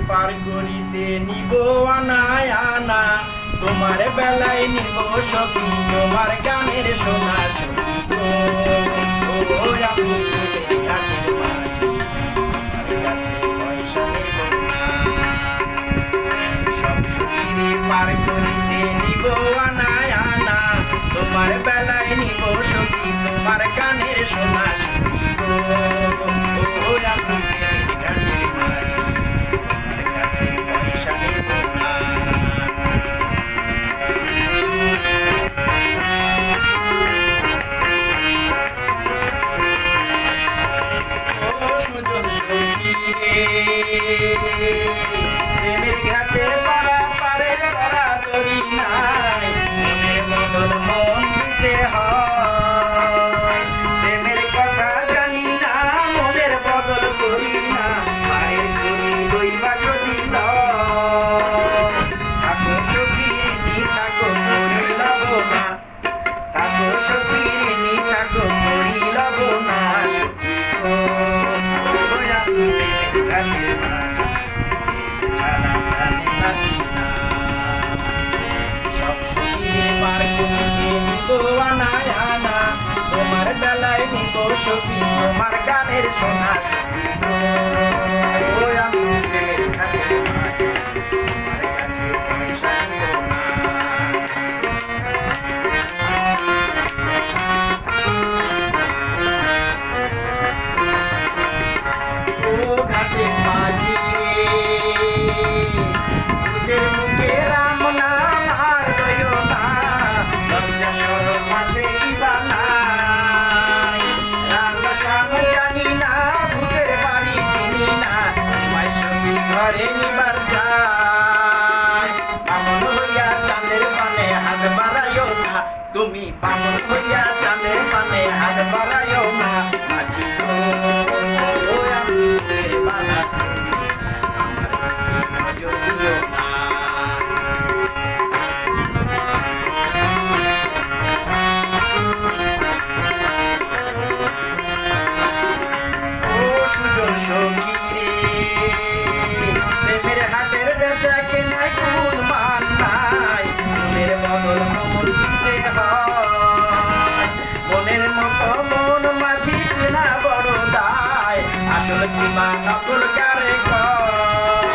পার করিতে নিব আনায় আনা, তোমার বেলায় নিব সখী তোমার গানের সোনা সখী গো। ও আমি প্রেমের ঘাটের মাঝি, তোমার কাছে পয়সা নেব না। সব সখীরে পার করিতে নিব আনায় আনা, তোমার বেলায় নিব সখী তোমার গানের সোনা সখী গো। ও আমি প্রেমের ঘাটের মাঝি, তোমার কাছে পয়সা নেব না। প্রেমের ঘাটে পারা পারে করা করি নাই, মনের বদল মন দিতে হয়। প্রেমের কথা জানি না, মনের বদল করি না, মায়ের করি লইবা যদি থাকো সখীর নি থাকো করি লব না, থাকো সখীর নি থাকো করি লব না সখী গো। ছাড়া প্রাণে বাঁচি না, সব সখীরে পার করিতে নিব আনায় আনা, তোমার বেলায় নিব সখী তোমার গানের সোনা সখী গো। আমি প্রেমের ঘাটের মাঝি, তোমার কাছে পয়সা নেব না। ঘাটের মাঝি বুকের মুখে রাম নাম আর লইও না, লজ্জা শরম আছে কি বা নাই। রাম শ্যাম জানি না, ভূতের বাড়ি চিনি না, তোমায় সখী ঘরে নিবার চাই। বামন হইয়া চাঁদের পানে হাত বাড়াইও না, তুমি বামন হইয়া চাঁদের পানে হাত বাড়াইও না মাঝি গো। আমি ফুলের বালা করি, আমার দিকে নজর দিও না। ও সুজন সখী রে, প্রেমের হাটের বেচা কেনায় কোন মান নাই, মনের বদল মন দিতে হয়। মনের মতো মন মাঝি চেনা বড় দায়, আসল কিংবা নকল কারে কয়,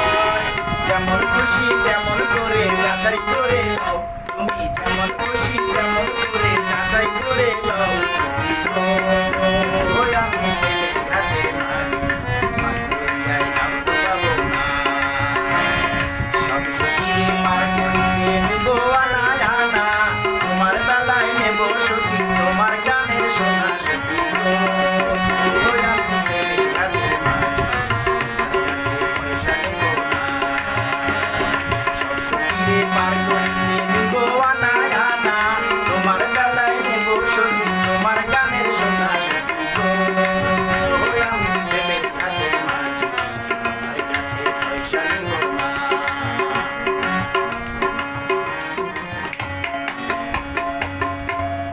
যেমন খুশি তেমন করে যাচাই করে